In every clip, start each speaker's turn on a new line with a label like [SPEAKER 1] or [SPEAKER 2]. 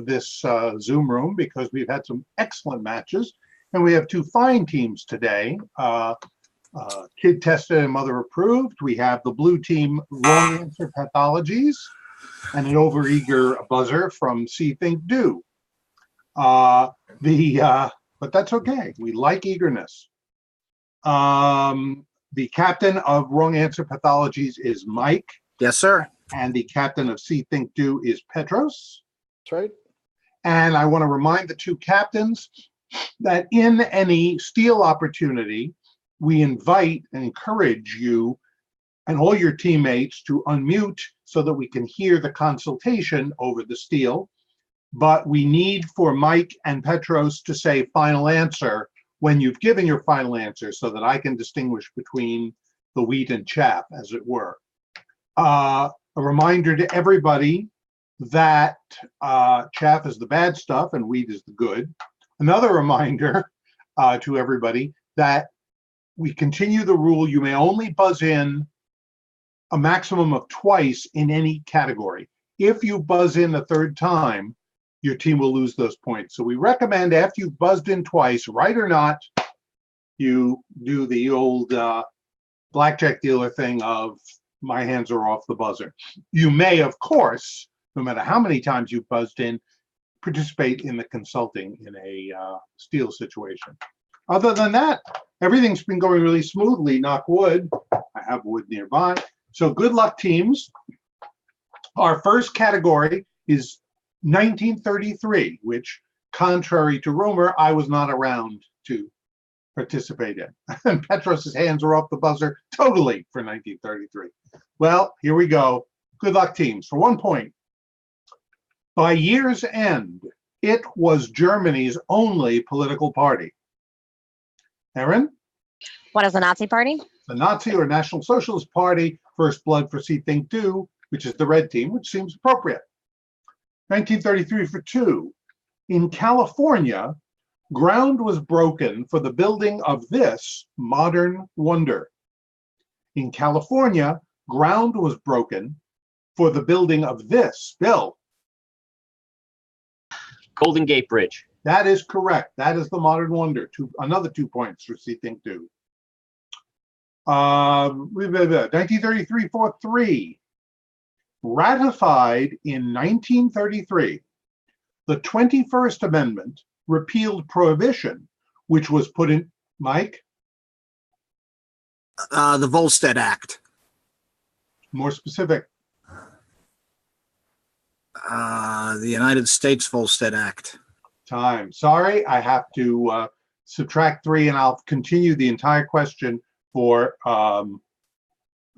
[SPEAKER 1] this Zoom room because we've had some excellent matches, and we have two fine teams today. Kid tested and mother approved. We have the blue team, wrong answer pathologies, and an overeager buzzer from Think Do. But that's okay. We like eagerness. The captain of wrong answer pathologies is Mike.
[SPEAKER 2] Yes, sir.
[SPEAKER 1] And the captain of Think Do is Petros.
[SPEAKER 3] That's right.
[SPEAKER 1] And I want to remind the two captains that in any steal opportunity, we invite and encourage you and all your teammates to unmute so that we can hear the consultation over the steal. But we need for Mike and Petros to say final answer when you've given your final answer so that I can distinguish between the wheat and chaff, as it were. A reminder to everybody that chaff is the bad stuff and wheat is the good. Another reminder to everybody that we continue the rule, you may only buzz in a maximum of twice in any category. If you buzz in a third time, your team will lose those points. So we recommend after you've buzzed in twice, right or not, you do the old blackjack dealer thing of my hands are off the buzzer. You may, of course, no matter how many times you've buzzed in, participate in the consulting in a steal situation. Other than that, everything's been going really smoothly, knock wood. I have wood nearby. So good luck, teams. Our first category is 1933, which, contrary to rumor, I was not around to participate in. And Petros's hands are off the buzzer totally for 1933. Well, here we go. Good luck, teams. For 1 point. By year's end, it was Germany's only political party. Erin?
[SPEAKER 4] What is the Nazi Party?
[SPEAKER 1] The Nazi or National Socialist Party, first blood for Think Do, which is the red team, which seems appropriate. 1933 for 2. In California, ground was broken for the building of this modern wonder. In California, ground was broken for the building of this, Bill.
[SPEAKER 5] Golden Gate Bridge.
[SPEAKER 1] That is correct. That is the modern wonder. Another 2 points for Think Do. 1933 for 3. Ratified in 1933, the 21st Amendment repealed prohibition, which was put in, Mike?
[SPEAKER 2] The Volstead Act.
[SPEAKER 1] More specific.
[SPEAKER 2] The United States Volstead Act.
[SPEAKER 1] Time. Sorry, I have to subtract 3, and I'll continue the entire question for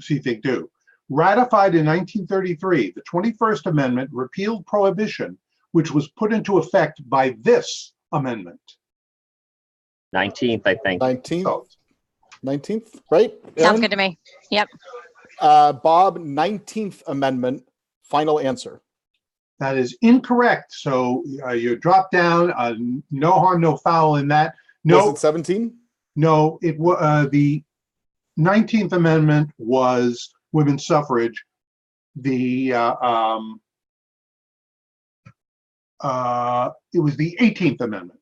[SPEAKER 1] Think Do. Ratified in 1933, the 21st Amendment repealed prohibition, which was put into effect by this amendment.
[SPEAKER 5] 19th, I think.
[SPEAKER 3] 19th.
[SPEAKER 1] Oh.
[SPEAKER 3] 19th, right?
[SPEAKER 4] Sounds
[SPEAKER 3] Aaron?
[SPEAKER 4] good to me. Yep.
[SPEAKER 3] Bob, 19th Amendment, final answer.
[SPEAKER 1] That is incorrect. So you drop down. No harm, no foul in that. No,
[SPEAKER 3] Was it 17?
[SPEAKER 1] no. It was the 19th Amendment was women's suffrage. It was the 18th Amendment.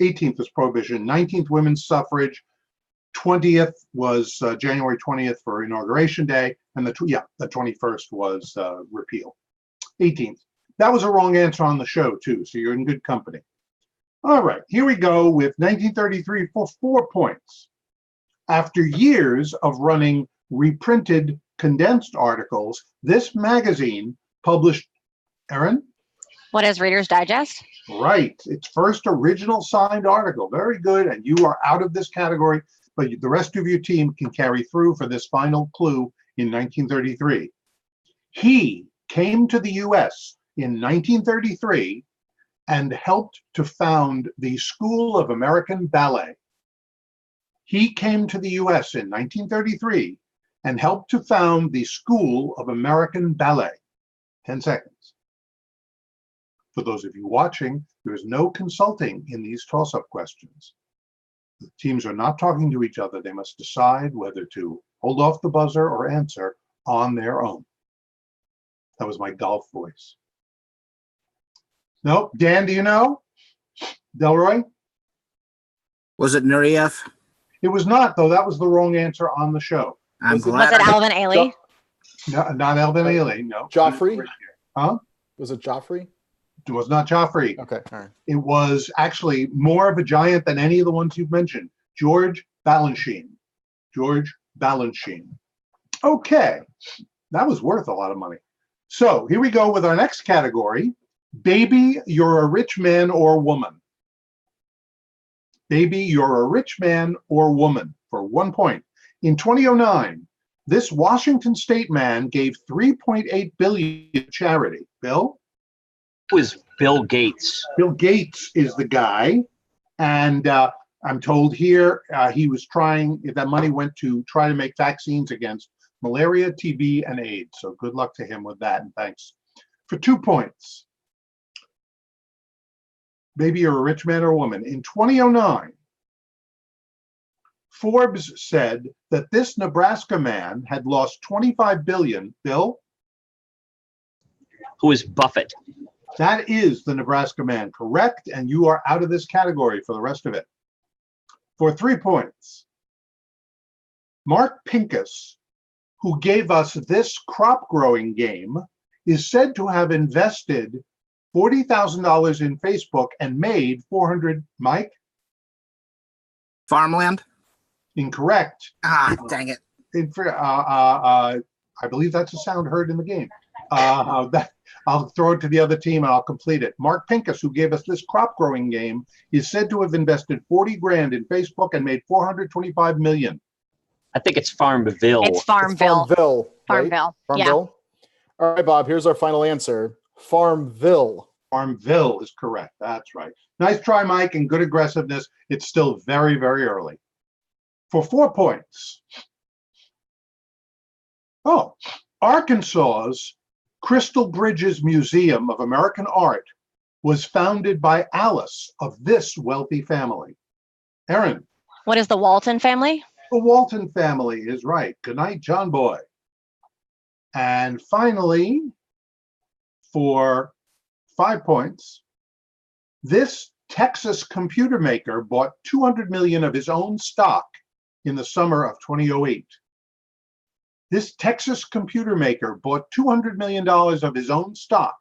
[SPEAKER 1] 18th was prohibition. 19th women's suffrage. 20th was January 20th for Inauguration Day, and the 21st was repeal. 18th. That was a wrong answer on the show too, so you're in good company. All right, here we go with 1933 for 4 points. After years of running reprinted condensed articles, this magazine published, Erin?
[SPEAKER 4] What is Reader's Digest?
[SPEAKER 1] Right, its first original signed article. Very good, and you are out of this category, but the rest of your team can carry through for this final clue in 1933. He came to the U.S. in 1933 and helped to found the School of American Ballet. He came to the U.S. in 1933 and helped to found the School of American Ballet. 10 seconds. For those of you watching, there is no consulting in these toss-up questions. The teams are not talking to each other. They must decide whether to hold off the buzzer or answer on their own. That was my golf voice. Nope. Dan, do you know? Delroy?
[SPEAKER 2] Was it Nureyev?
[SPEAKER 1] It was not, though. That was the wrong answer on the show.
[SPEAKER 2] I'm
[SPEAKER 3] Was it-
[SPEAKER 2] glad.
[SPEAKER 4] Was it
[SPEAKER 2] I-
[SPEAKER 4] Alvin Ailey?
[SPEAKER 1] No, not Elvin Ailey, no.
[SPEAKER 3] Joffrey?
[SPEAKER 1] Huh?
[SPEAKER 3] Was it Joffrey?
[SPEAKER 1] It was not Joffrey.
[SPEAKER 3] Okay, all right.
[SPEAKER 1] It was actually more of a giant than any of the ones you've mentioned. George Balanchine. George Balanchine. Okay, that was worth a lot of money. So here we go with our next category. Baby, you're a rich man or woman. Baby, you're a rich man or woman for 1 point. In 2009, this Washington state man gave $3.8 billion to charity. Bill?
[SPEAKER 5] It was Bill Gates.
[SPEAKER 1] Bill Gates is the guy. And I'm told here he was trying, that money went to try to make vaccines against malaria, TB, and AIDS. So good luck to him with that. And thanks. For 2 points. Maybe you're a rich man or a woman. In 2009, Forbes said that this Nebraska man had lost $25 billion. Bill?
[SPEAKER 5] Who is Buffett?
[SPEAKER 1] That is the Nebraska man, correct? And you are out of this category for the rest of it. For 3 points, Mark Pincus, who gave us this crop growing game, is said to have invested $40,000 in Facebook and made 400. Mike?
[SPEAKER 2] Farmland?
[SPEAKER 1] Incorrect.
[SPEAKER 2] Ah, dang it.
[SPEAKER 1] I believe that's a sound heard in the game. I'll throw it to the other team and I'll complete it. Mark Pincus, who gave us this crop growing game, is said to have invested 40 grand in Facebook and made 425 million.
[SPEAKER 5] I think it's Farmville.
[SPEAKER 4] It's Farmville.
[SPEAKER 3] Farmville. right?
[SPEAKER 4] Farmville. Yeah.
[SPEAKER 3] Farmville. All right, Bob, here's our final answer. Farmville.
[SPEAKER 1] Farmville is correct. That's right. Nice try, Mike, and good aggressiveness. It's still very, very early. For 4 points. Oh, Arkansas's Crystal Bridges Museum of American Art was founded by Alice of this wealthy family. Aaron,
[SPEAKER 4] What is the Walton family?
[SPEAKER 1] the Walton family is right. Good night, John Boy. And finally, for 5 points, this Texas computer maker bought 200 million of his own stock in the summer of 2008. This Texas computer maker bought $200 million of his own stock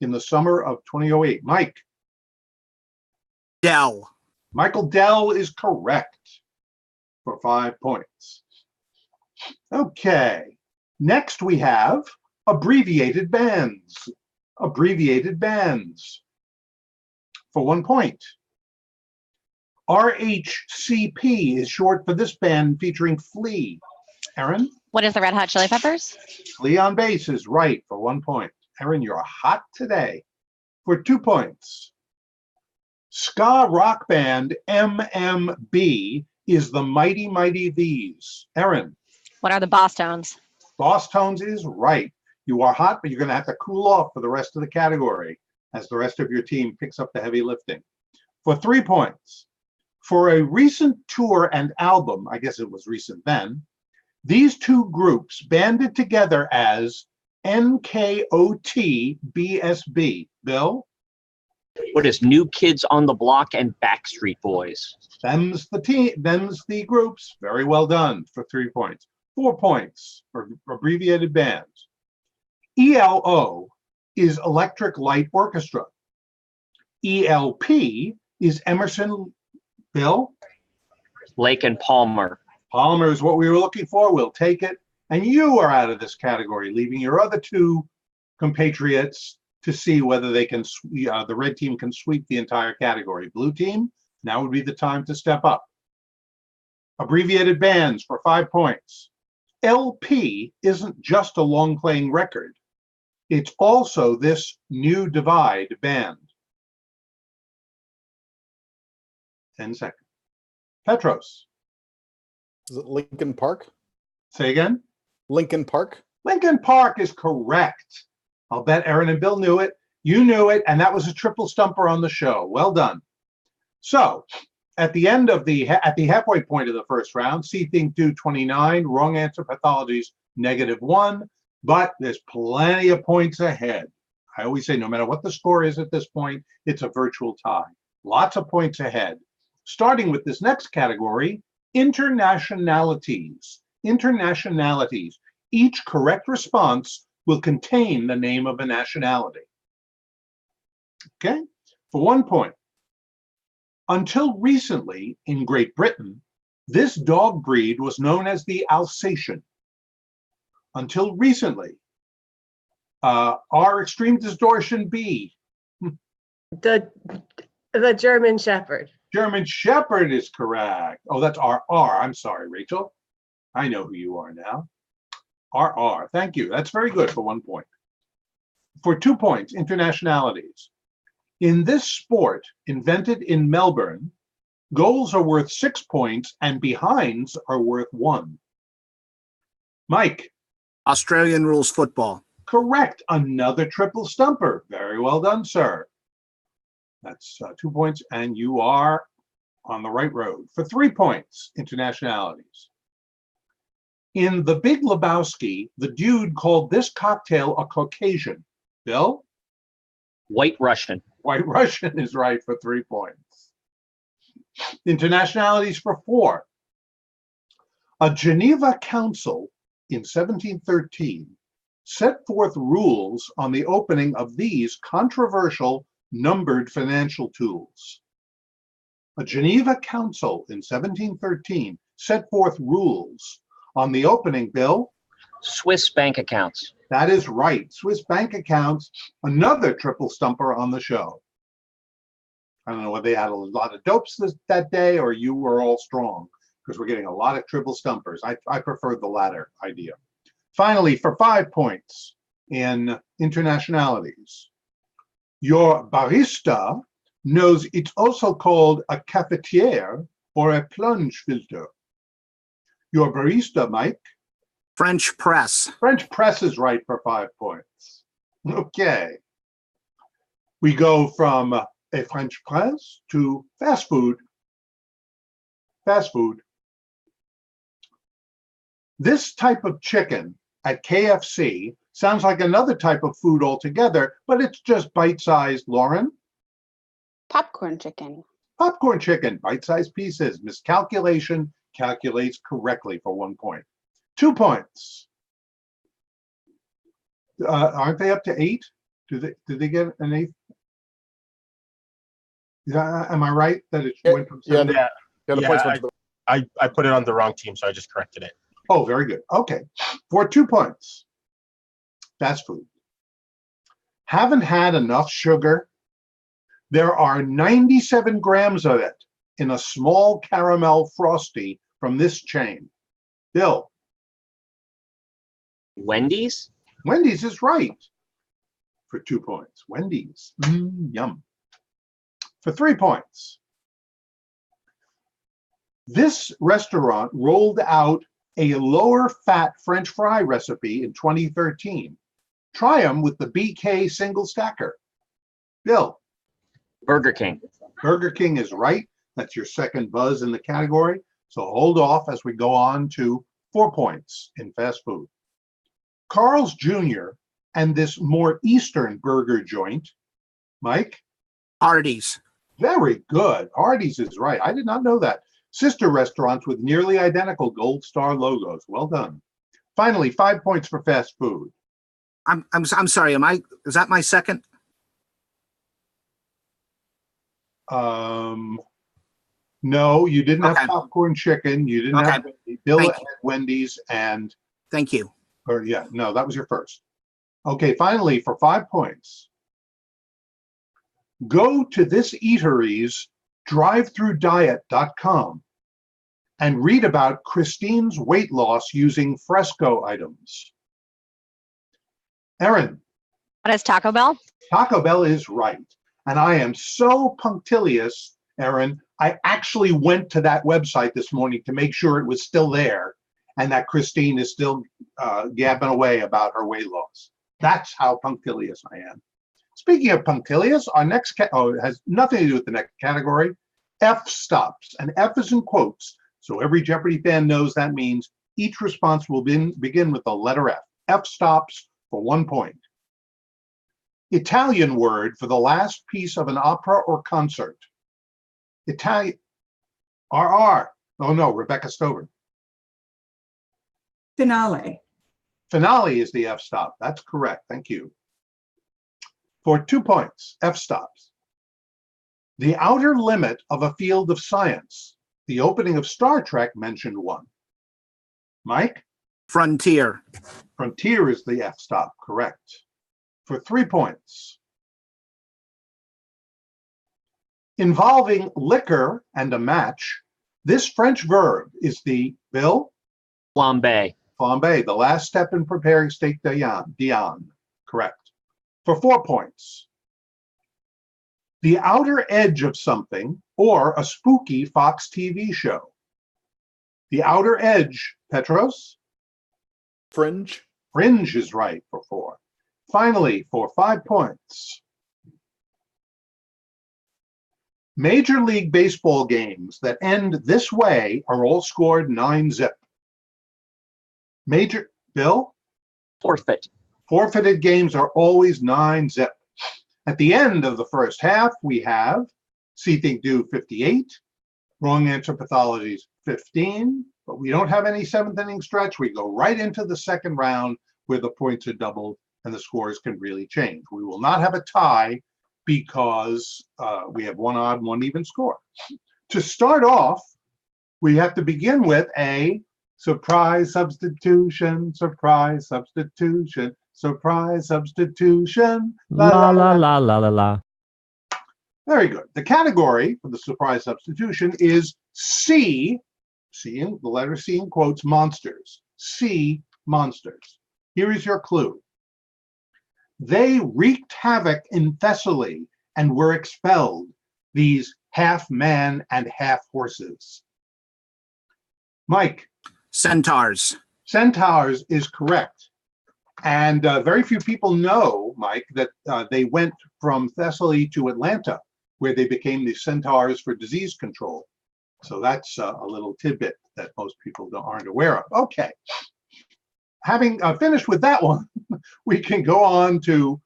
[SPEAKER 1] in the summer of 2008. Mike?
[SPEAKER 2] Dell.
[SPEAKER 1] Michael Dell is correct for 5 points. Okay, next we have abbreviated bands. Abbreviated bands for 1 point. RHCP is short for this band featuring Flea. Aaron?
[SPEAKER 4] What is the Red Hot Chili Peppers?
[SPEAKER 1] Flea on bass is right for 1 point. Aaron, you're hot today. For 2 points. Ska rock band MMB is the Mighty Mighty These. Aaron?
[SPEAKER 4] What are the Boss Tones?
[SPEAKER 1] Boss Tones is right. You are hot, but you're going to have to cool off for the rest of the category as the rest of your team picks up the heavy lifting. For 3 points. For a recent tour and album, I guess it was recent then, these two groups banded together as NKOTBSB. Bill?
[SPEAKER 5] What is New Kids on the Block and Backstreet Boys?
[SPEAKER 1] Them's the team, them's the groups. Very well done for 3 points. 4 points for abbreviated bands. ELO is Electric Light Orchestra. ELP is Emerson. Bill?
[SPEAKER 5] Lake and Palmer.
[SPEAKER 1] Palmer is what we were looking for. We'll take it. And you are out of this category, leaving your other two compatriots to see whether they can, the red team can sweep the entire category. Blue team, now would be the time to step up. Abbreviated bands for 5 points. LP isn't just a long playing record. It's also this New Divide band. 10 seconds. Petros,
[SPEAKER 3] Is it Lincoln Park?
[SPEAKER 1] say again.
[SPEAKER 3] Lincoln Park?
[SPEAKER 1] Lincoln Park is correct. I'll bet Aaron and Bill knew it. You knew it, and that was a triple stumper on the show. Well done. So, at the end of at the halfway point of the first round, see Think Do 29, wrong answer, Pathologies -1, but there's plenty of points ahead. I always say, no matter what the score is at this point, it's a virtual tie. Lots of points ahead. Starting with this next category, internationalities. Internationalities. Each correct response will contain the name of a nationality. Okay, for 1 point. Until recently, in Great Britain, this dog breed was known as the Alsatian. Until recently. R extreme distortion B.
[SPEAKER 6] The German Shepherd.
[SPEAKER 1] German Shepherd is correct. Oh, that's RR. I'm sorry, Rachel. I know who you are now. RR. Thank you. That's very good for 1 point. For 2 points, internationalities. In this sport, invented in Melbourne, goals are worth 6 points and behinds are worth 1. Mike.
[SPEAKER 2] Australian rules football.
[SPEAKER 1] Correct. Another triple stumper. Very well done, sir. That's 2 points, and you are on the right road. For 3 points, internationalities. In The Big Lebowski, the dude called this cocktail a Caucasian. Bill?
[SPEAKER 5] White Russian.
[SPEAKER 1] White Russian is right for 3 points. Internationalities for 4. A Geneva Council in 1713 set forth rules on the opening of these controversial numbered financial tools. A Geneva Council in 1713 set forth rules on the opening, Bill.
[SPEAKER 5] Swiss bank accounts.
[SPEAKER 1] That is right. Swiss bank accounts, another triple stumper on the show. I don't know whether they had a lot of dopes that day or you were all strong, because we're getting a lot of triple stumpers. I prefer the latter idea. Finally, for 5 points in internationalities, your barista knows it's also called a cafetière or a plunge filter. Your barista, Mike.
[SPEAKER 2] French press.
[SPEAKER 1] French press is right for 5 points. Okay. We go from a French press to fast food. Fast food. This type of chicken at KFC sounds like another type of food altogether, but it's just bite-sized. Lauren?
[SPEAKER 7] Popcorn chicken.
[SPEAKER 1] Popcorn chicken, bite-sized pieces. Miscalculation, calculates correctly for 1 point. 2 points. Aren't they up to 8? Did they get an 8? Am I right that it went from 7?
[SPEAKER 3] Yeah, the points went to the
[SPEAKER 8] I put it on the wrong team, so I just corrected it.
[SPEAKER 1] Oh, very good. Okay. For 2 points. Fast food. Haven't had enough sugar? There are 97 grams of it in a small caramel frosty from this chain. Bill?
[SPEAKER 5] Wendy's?
[SPEAKER 1] Wendy's is right for 2 points. Wendy's. Yum. For 3 points. This restaurant rolled out a lower fat French fry recipe in 2013. Try them with the BK single stacker. Bill?
[SPEAKER 5] Burger King.
[SPEAKER 1] Burger King is right. That's your second buzz in the category. So hold off as we go on to 4 points in fast food. Carl's Jr. and this more Eastern burger joint. Mike?
[SPEAKER 2] Hardee's.
[SPEAKER 1] Very good. Hardee's is right. I did not know that. Sister restaurants with nearly identical gold star logos. Well done. Finally, 5 points for fast food.
[SPEAKER 2] I'm sorry. Is that my second?
[SPEAKER 1] No, you didn't
[SPEAKER 2] Okay.
[SPEAKER 1] have popcorn chicken. You didn't
[SPEAKER 2] Okay.
[SPEAKER 1] have Bill
[SPEAKER 2] Thank
[SPEAKER 1] at Wendy's and,
[SPEAKER 2] Thank you.
[SPEAKER 1] or yeah, no, that was your first. Okay, finally, for 5 points. Go to this eatery's drivethrodiet.com and read about Christine's weight loss using fresco items. Erin?
[SPEAKER 4] What is Taco Bell?
[SPEAKER 1] Taco Bell is right. And I am so punctilious, Erin, I actually went to that website this morning to make sure it was still there and that Christine is still gabbing away about her weight loss. That's how punctilious I am. Speaking of punctilious, our next, it has nothing to do with the next category, F stops. And F is in quotes. So every Jeopardy fan knows that means each response will begin with the letter F. F stops for 1 point. Italian word for the last piece of an opera or concert. Italian. RR. Oh no, Rebecca Stover.
[SPEAKER 9] Finale.
[SPEAKER 1] Finale is the F stop. That's correct. Thank you. For 2 points, F stops. The outer limit of a field of science. The opening of Star Trek mentioned one. Mike?
[SPEAKER 2] Frontier.
[SPEAKER 1] Frontier is the F stop. Correct. For 3 points. Involving liquor and a match, this French verb is the, Bill?
[SPEAKER 5] Flambe.
[SPEAKER 1] Flambe, the last step in preparing steak Dion. Correct. For 4 points. The outer edge of something or a spooky Fox TV show. The outer edge, Petros?
[SPEAKER 3] Fringe.
[SPEAKER 1] Fringe is right for 4. Finally, for 5 points. Major League Baseball games that end this way are all scored 9-zip. Major, Bill?
[SPEAKER 5] Forfeit.
[SPEAKER 1] Forfeited games are always 9-zip. At the end of the first half, we have See Think Do 58, Wrong Answer Pathologies 15, but we don't have any 7th inning stretch. We go right into the second round where the points are doubled and the scores can really change. We will not have a tie because we have one odd, one even score. To start off, we have to begin with a surprise substitution, surprise substitution, surprise substitution.
[SPEAKER 10] La la la la la la.
[SPEAKER 1] Very good. The category for the surprise substitution is C, the letter C in quotes, monsters. C, monsters. Here is your clue. They wreaked havoc in Thessaly and were expelled, these half man and half horses. Mike.
[SPEAKER 2] Centaurs.
[SPEAKER 1] Centaurs is correct. And very few people know, Mike, that they went from Thessaly to Atlanta, where they became the Centaurs for disease control. So that's a little tidbit that most people aren't aware of. Okay. Having finished with that one, we can go on to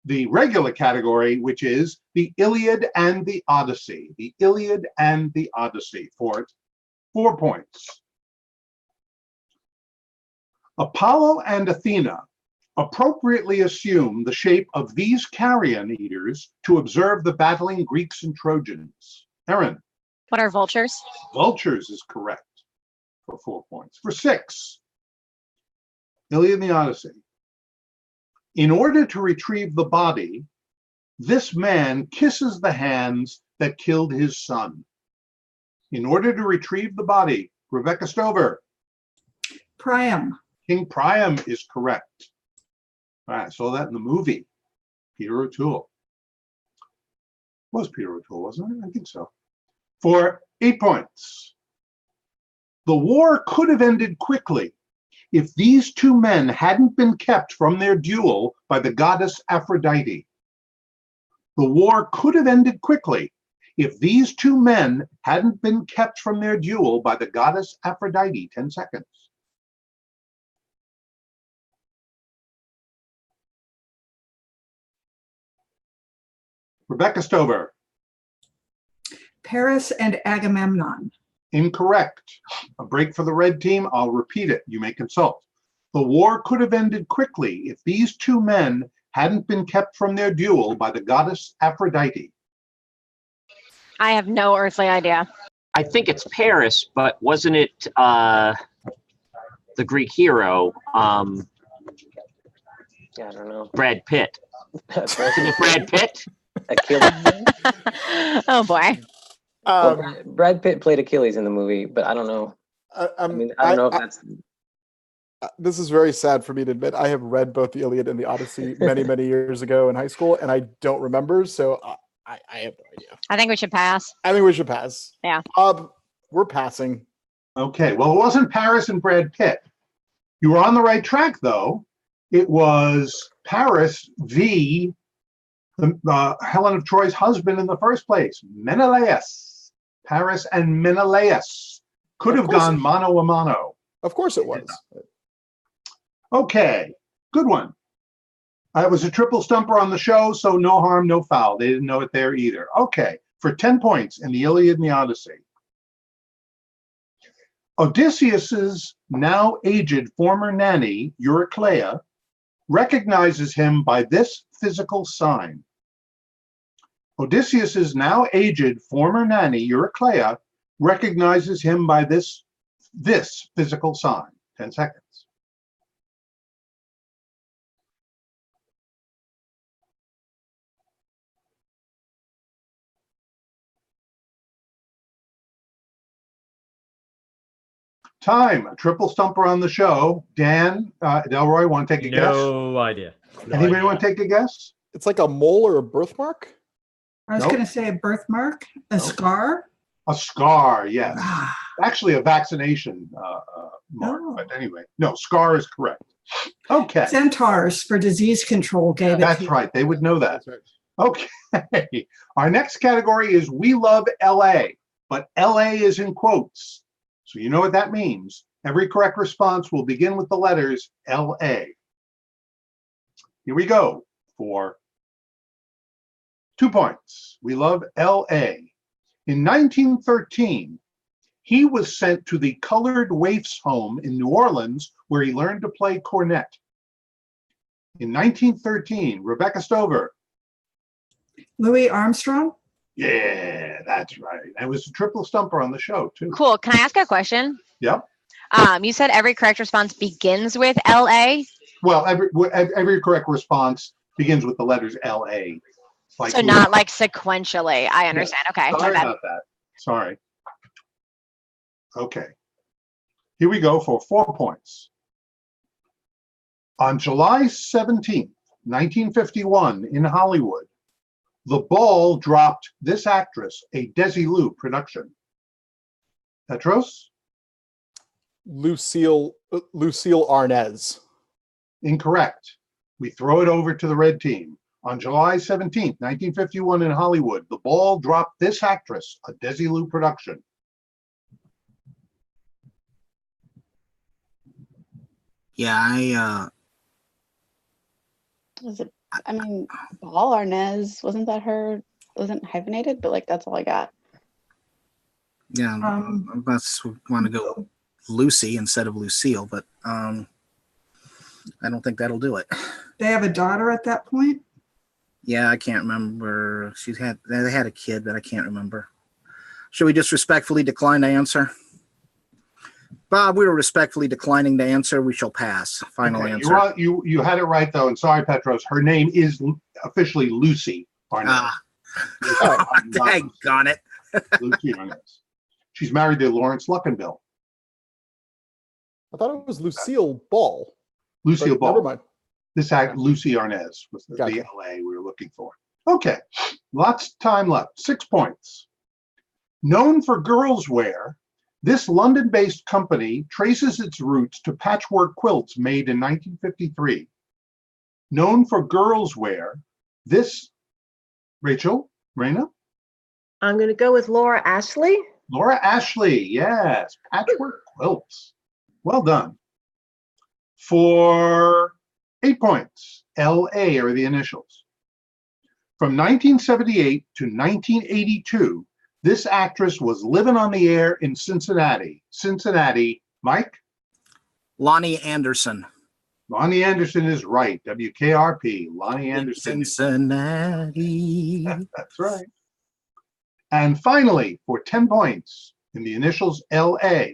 [SPEAKER 1] the regular category, which is the Iliad and the Odyssey. The Iliad and the Odyssey for 4 points. Apollo and Athena appropriately assume the shape of these carrion eaters to observe the battling Greeks and Trojans. Erin.
[SPEAKER 4] What are vultures?
[SPEAKER 1] Vultures is correct for 4 points. For 6, Iliad and the Odyssey. In order to retrieve the body, this man kisses the hands that killed his son. In order to retrieve the body, Rebecca Stover.
[SPEAKER 9] Priam.
[SPEAKER 1] King Priam is correct. I saw that in the movie. Peter O'Toole. Was Peter O'Toole, wasn't it? I think so. For 8 points. The war could have ended quickly if these 2 men hadn't been kept from their duel by the goddess Aphrodite. The war could have ended quickly if these 2 men hadn't been kept from their duel by the goddess Aphrodite. 10 seconds. Rebecca Stover.
[SPEAKER 9] Paris and Agamemnon.
[SPEAKER 1] Incorrect. A break for the red team. I'll repeat it. You may consult. The war could have ended quickly if these 2 men hadn't been kept from their duel by the goddess Aphrodite.
[SPEAKER 4] I have no earthly idea.
[SPEAKER 5] I think it's Paris, but wasn't it the Greek hero?
[SPEAKER 11] Yeah, I don't know.
[SPEAKER 5] Brad Pitt. Isn't it Brad Pitt?
[SPEAKER 11] Achilles.
[SPEAKER 4] Oh boy.
[SPEAKER 11] Well, Brad Pitt played Achilles in the movie, but I don't know. I mean, I don't know if that's.
[SPEAKER 3] This is very sad for me to admit. I have read both the Iliad and the Odyssey many, many years ago in high school, and I don't remember. So I have no idea.
[SPEAKER 4] I think we should pass.
[SPEAKER 3] I think we should pass.
[SPEAKER 4] Yeah.
[SPEAKER 3] We're passing.
[SPEAKER 1] Okay. Well, it wasn't Paris and Brad Pitt. You were on the right track, though. It was Paris v. Helen of Troy's husband in the first place, Menelaus. Paris and Menelaus could have gone mano a mano.
[SPEAKER 3] Of course it was.
[SPEAKER 1] Okay, good one. It was a triple stumper on the show, so no harm, no foul. They didn't know it there either. Okay, for 10 points in the Iliad and the Odyssey. Odysseus's now aged former nanny, Eurycleia, recognizes him by this physical sign. Odysseus's now aged former nanny, Eurycleia, recognizes him by this physical sign. 10 seconds. Time. A triple stumper on the show. Dan, Delroy, want to take a guess?
[SPEAKER 10] No idea.
[SPEAKER 1] Anybody want to take a guess?
[SPEAKER 3] It's like a mole or a birthmark?
[SPEAKER 9] I was
[SPEAKER 1] Nope.
[SPEAKER 9] going to say a birthmark, a
[SPEAKER 1] Nope.
[SPEAKER 9] scar.
[SPEAKER 1] A scar, yes.
[SPEAKER 9] Ah,
[SPEAKER 1] Actually, a vaccination mark.
[SPEAKER 9] Oh.
[SPEAKER 1] But anyway, no, scar is correct. Okay,
[SPEAKER 9] Centaurs for disease control gave it.
[SPEAKER 1] that's
[SPEAKER 9] to you.
[SPEAKER 1] right. They would know that.
[SPEAKER 3] That's right.
[SPEAKER 1] Okay. Our next category is We Love LA, but LA is in quotes. So you know what that means. Every correct response will begin with the letters LA. Here we go for 2 points. We love LA. In 1913, he was sent to the Colored Waifs home in New Orleans, where he learned to play cornet. In 1913, Rebecca Stover.
[SPEAKER 9] Louis Armstrong.
[SPEAKER 1] Yeah, that's right. It was a triple stumper on the show, too.
[SPEAKER 4] Cool. Can I ask a question?
[SPEAKER 1] Yep.
[SPEAKER 4] You said every correct response begins with LA.
[SPEAKER 1] Well, every correct response begins with the letters LA. Like
[SPEAKER 4] So not like sequentially. I understand. Okay. My
[SPEAKER 1] Sorry
[SPEAKER 4] bad.
[SPEAKER 1] about that. Sorry. Okay. Here we go for 4 points. On July 17th, 1951, in Hollywood, The Ball dropped this actress a Desilu production. Petros?
[SPEAKER 3] Lucille Arnaz.
[SPEAKER 1] Incorrect. We throw it over to the red team. On July 17th, 1951, in Hollywood, The Ball dropped this actress a Desilu production.
[SPEAKER 2] Yeah,
[SPEAKER 7] Was it? I mean, Ball Arnaz, wasn't that her? Wasn't hyphenated, but like that's all I got.
[SPEAKER 2] yeah. I must want to go Lucy instead of Lucille, but I don't think that'll do it.
[SPEAKER 9] They have a daughter at that point.
[SPEAKER 2] Yeah, I can't remember. They had a kid, but I can't remember. Should we just respectfully decline to answer? Bob, we were respectfully declining to answer. We shall pass. Final
[SPEAKER 1] Okay,
[SPEAKER 2] answer.
[SPEAKER 1] you had it right, though, and sorry, Petros. Her name is officially Lucy Arnaz.
[SPEAKER 2] Daggone it.
[SPEAKER 1] Lucy Arnaz. She's married to Lawrence Luckinbill.
[SPEAKER 3] I thought it was Lucille Ball.
[SPEAKER 1] Lucille
[SPEAKER 3] But
[SPEAKER 1] Ball.
[SPEAKER 3] Never mind.
[SPEAKER 1] This act, Lucy Arnaz was the
[SPEAKER 3] Gotcha.
[SPEAKER 1] LA we were looking for. Okay, lots of time left. 6 points. Known for girls' wear, this London-based company traces its roots to patchwork quilts made in 1953. Known for girls' wear, this, Rachel, Raina?
[SPEAKER 6] I'm going to go with Laura Ashley.
[SPEAKER 1] Laura Ashley, yes, patchwork quilts. Well done. For 8 points, LA are the initials. From 1978 to 1982, this actress was living on the air in Cincinnati. Cincinnati, Mike?
[SPEAKER 2] Lonnie Anderson.
[SPEAKER 1] Lonnie Anderson is right. WKRP, Lonnie Anderson.
[SPEAKER 2] Cincinnati.
[SPEAKER 1] That's right. And finally, for 10 points, in the initials LA,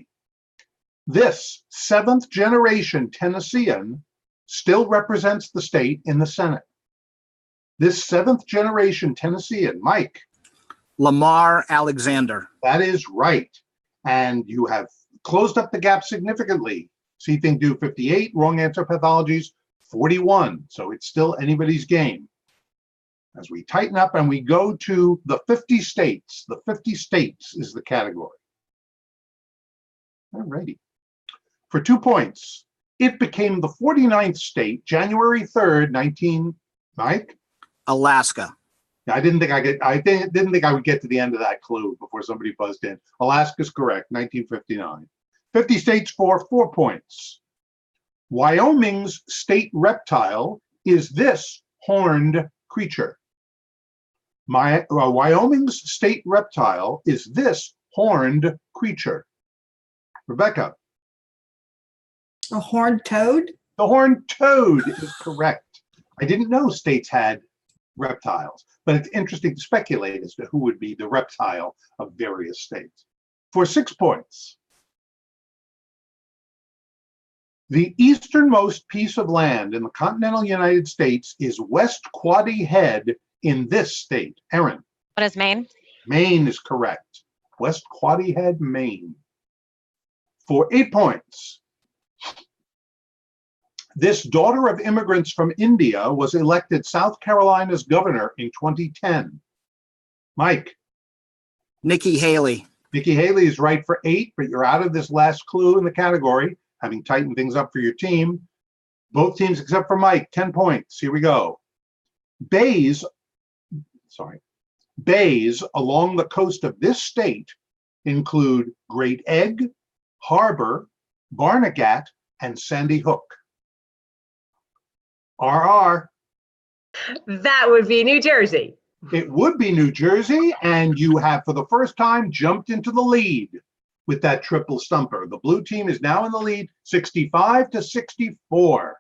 [SPEAKER 1] this 7th generation Tennessean still represents the state in the Senate. This 7th generation Tennessean, Mike?
[SPEAKER 2] Lamar Alexander.
[SPEAKER 1] That is right. And you have closed up the gap significantly. See Think Do 58, wrong answer Pathologies 41. So it's still anybody's game. As we tighten up and we go to the 50 states, the 50 states is the category. All righty. For 2 points, it became the 49th state, January 3rd, Mike?
[SPEAKER 2] Alaska.
[SPEAKER 1] I didn't think I would get to the end of that clue before somebody buzzed in. Alaska's correct, 1959. 50 states for 4 points. Wyoming's state reptile is this horned creature? Wyoming's state reptile is this horned creature. Rebecca.
[SPEAKER 9] A horned toad?
[SPEAKER 1] The horned toad is correct. I didn't know states had reptiles, but it's interesting to speculate as to who would be the reptile of various states. For 6 points. The easternmost piece of land in the continental United States is West Quoddy Head in this state. Erin.
[SPEAKER 4] What is Maine?
[SPEAKER 1] Maine is correct. West Quoddy Head, Maine. For 8 points. This daughter of immigrants from India was elected South Carolina's governor in 2010. Mike.
[SPEAKER 2] Nikki Haley.
[SPEAKER 1] Nikki Haley is right for 8, but you're out of this last clue in the category, having tightened things up for your team. Both teams except for Mike, 10 points. Here we go. Bays along the coast of this state include Great Egg, Harbor, Barnegat, and Sandy Hook. RR.
[SPEAKER 6] That would be New Jersey.
[SPEAKER 1] It would be New Jersey, and you have for the first time jumped into the lead with that triple stumper. The blue team is now in the lead, 65-64.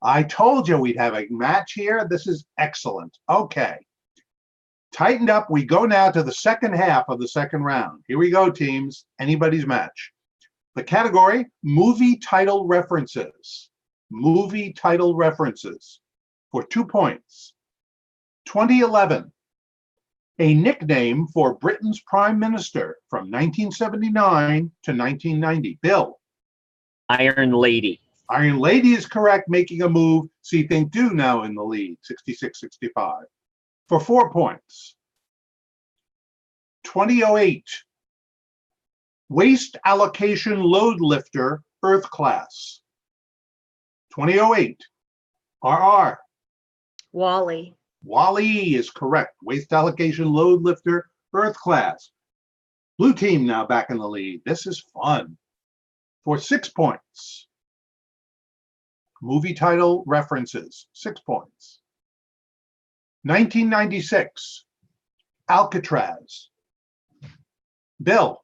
[SPEAKER 1] I told you we'd have a match here. This is excellent. Okay. Tightened up. We go now to the second half of the second round. Here we go, teams. Anybody's match. The category, movie title references. Movie title references for 2 points. 2011, a nickname for Britain's prime minister from 1979 to 1990. Bill.
[SPEAKER 5] Iron Lady.
[SPEAKER 1] Iron Lady is correct, making a move. See Think Do now in the lead, 66-65. For 4 points. 2008, waste allocation load lifter, Earth class. 2008, RR.
[SPEAKER 6] Wally.
[SPEAKER 1] Wally is correct. Waste allocation load lifter, Earth class. Blue team now back in the lead. This is fun. For 6 points. Movie title references, 6 points. 1996, Alcatraz. Bill.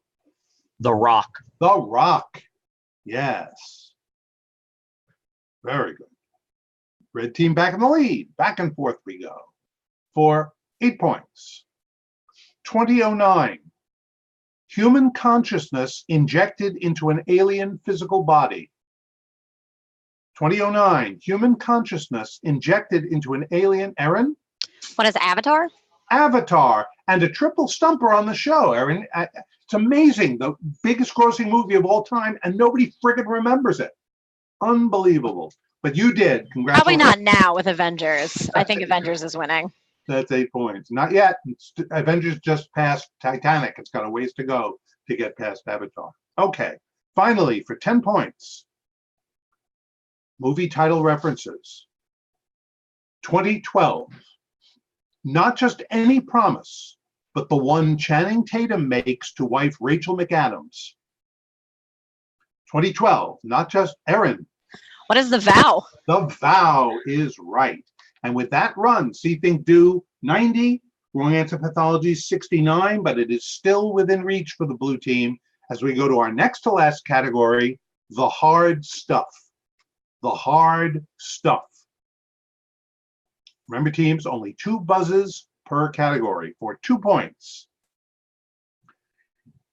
[SPEAKER 5] The Rock.
[SPEAKER 1] The Rock. Yes. Very good. Red team back in the lead. Back and forth we go. For 8 points. 2009. Human consciousness injected into an alien physical body. 2009. Human consciousness injected into an alien. Erin?
[SPEAKER 4] What is Avatar?
[SPEAKER 1] Avatar. And a triple stumper on the show, Erin. It's amazing. The biggest grossing movie of all time, and nobody friggin' remembers it. Unbelievable. But you did. Congratulations.
[SPEAKER 4] Probably not now with Avengers. I think Avengers is winning.
[SPEAKER 1] That's 8 points. Not yet. Avengers just passed Titanic. It's got a ways to go to get past Avatar. Okay. Finally, for 10 points. Movie title references. 2012. Not just any promise, but the one Channing Tatum makes to wife Rachel McAdams. 2012. Not just Erin.
[SPEAKER 4] What is The Vow?
[SPEAKER 1] The Vow is right. And with that run, See Think Do 90, wrong answer Pathologies 69, but it is still within reach for the blue team as we go to our next to last category, the hard stuff. The hard stuff. Remember, teams, only 2 buzzes per category for 2 points.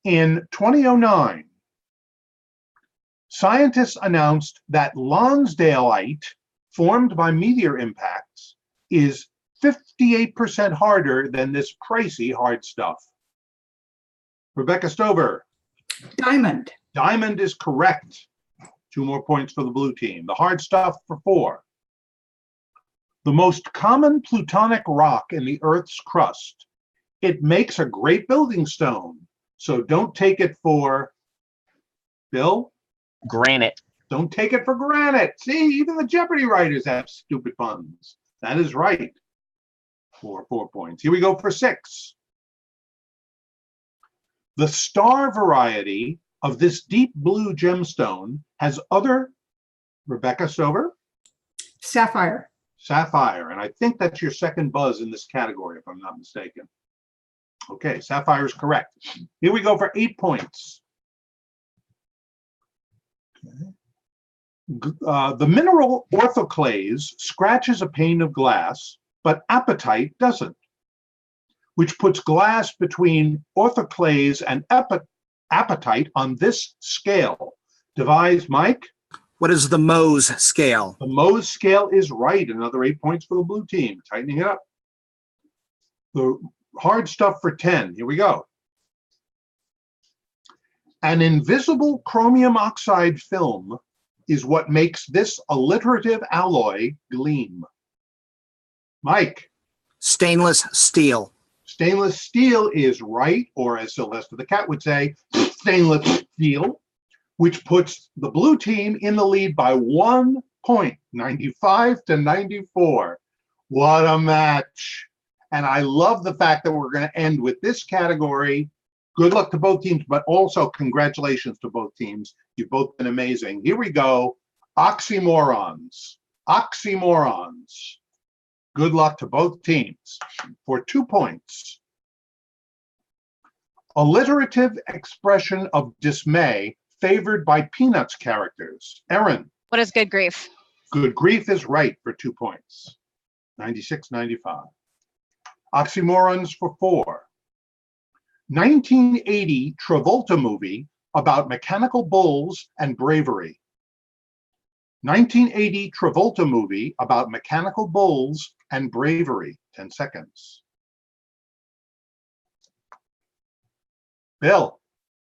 [SPEAKER 1] In 2009, scientists announced that Lonsdaleite, formed by meteor impacts, is 58% harder than this pricey hard stuff. Rebecca Stover.
[SPEAKER 9] Diamond.
[SPEAKER 1] Diamond is correct. 2 more points for the blue team. The hard stuff for 4. The most common plutonic rock in the Earth's crust. It makes a great building stone, so don't take it for, Bill?
[SPEAKER 5] Granite.
[SPEAKER 1] Don't take it for granite. See, even the Jeopardy writers have stupid puns. That is right. For 4 points. Here we go for 6. The star variety of this deep blue gemstone has other, Rebecca Stover?
[SPEAKER 9] Sapphire.
[SPEAKER 1] Sapphire, and I think that's your second buzz in this category, if I'm not mistaken. Okay, Sapphire is correct. Here we go for 8 points. Okay. The mineral orthoclase scratches a pane of glass, but apatite doesn't, which puts glass between orthoclase and apatite on this scale. Devise, Mike?
[SPEAKER 2] What is the Mohs scale?
[SPEAKER 1] The Mohs scale is right. Another 8 points for the blue team. Tightening it up. The hard stuff for 10. Here we go. An invisible chromium oxide film is what makes this alliterative alloy gleam. Mike?
[SPEAKER 2] Stainless steel.
[SPEAKER 1] Stainless steel is right, or as Sylvester the Cat would say, stainless steel, which puts the blue team in the lead by 1 point, 95 to 94. What a match. And I love the fact that we're going to end with this category. Good luck to both teams, but also congratulations to both teams. You've both been amazing. Here we go. Oxymorons. Oxymorons. Good luck to both teams. For 2 points. Alliterative expression of dismay favored by Peanuts characters. Erin.
[SPEAKER 4] What is good grief?
[SPEAKER 1] Good grief is right for 2 points. 96, 95. Oxymorons for 4. 1980 Travolta movie about mechanical bulls and bravery. 1980 Travolta movie about mechanical bulls and bravery. 10 seconds. Bill.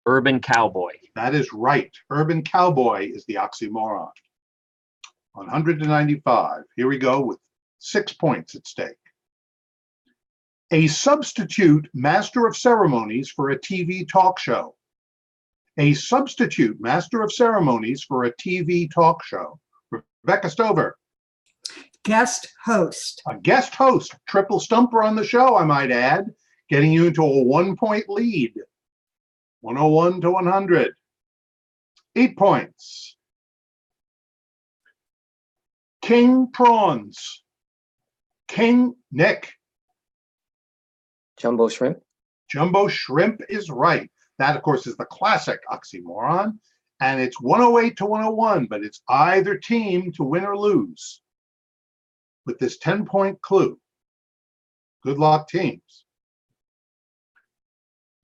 [SPEAKER 5] Urban cowboy.
[SPEAKER 1] That is right. Urban cowboy is the oxymoron. 100 to 95. Here we go with 6 points at stake. A substitute master of ceremonies for a TV talk show. A substitute master of ceremonies for a TV talk show. Rebecca Stover.
[SPEAKER 9] Guest host.
[SPEAKER 1] A guest host. Triple stumper on the show, I might add, getting you into a 1 point lead. 101 to 100. 8 points. King prawns. King Nick.
[SPEAKER 11] Jumbo shrimp.
[SPEAKER 1] Jumbo shrimp is right. That, of course, is the classic oxymoron. And it's 108 to 101, but it's either team to win or lose with this 10-point clue. Good luck, teams.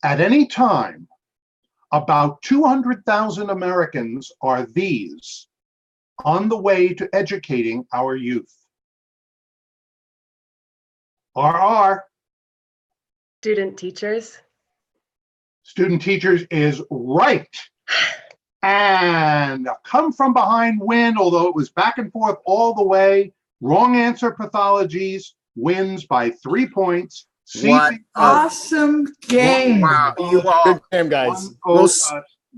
[SPEAKER 1] At any time, about 200,000 Americans are these on the way to educating our youth. RR.
[SPEAKER 6] Student teachers.
[SPEAKER 1] Student teachers is right. And a come from behind win, although it was back and forth all the way. Wrong answer, Pathologies wins by 3 points.
[SPEAKER 2] What
[SPEAKER 9] Awesome game.
[SPEAKER 2] Wow, you all.
[SPEAKER 3] Good game, guys.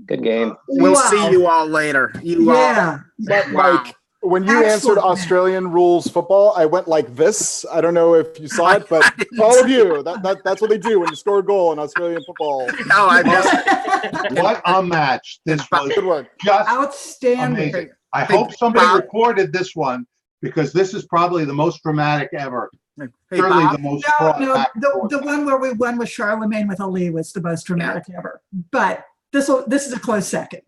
[SPEAKER 11] Good game.
[SPEAKER 2] We'll
[SPEAKER 9] Wow.
[SPEAKER 2] see you all later. You
[SPEAKER 9] Yeah.
[SPEAKER 3] But
[SPEAKER 2] Wow.
[SPEAKER 3] Mike, when you answered
[SPEAKER 9] Excellent.
[SPEAKER 3] Australian rules football, I went like this. I don't know if you saw it, but all of you, that's what they do when you score a goal in Australian football.
[SPEAKER 2] No, I missed.
[SPEAKER 1] What a match. This was
[SPEAKER 3] Good work.
[SPEAKER 1] just
[SPEAKER 9] Outstanding.
[SPEAKER 1] amazing. I hope somebody recorded this one because this is probably the most dramatic ever.
[SPEAKER 2] Hey,
[SPEAKER 1] Surely
[SPEAKER 2] Bob.
[SPEAKER 1] the most
[SPEAKER 9] No,
[SPEAKER 1] fraught
[SPEAKER 9] no,
[SPEAKER 1] back and forth.
[SPEAKER 9] the one where we won with Charlemagne with Ali was the most dramatic ever. But this is a close second.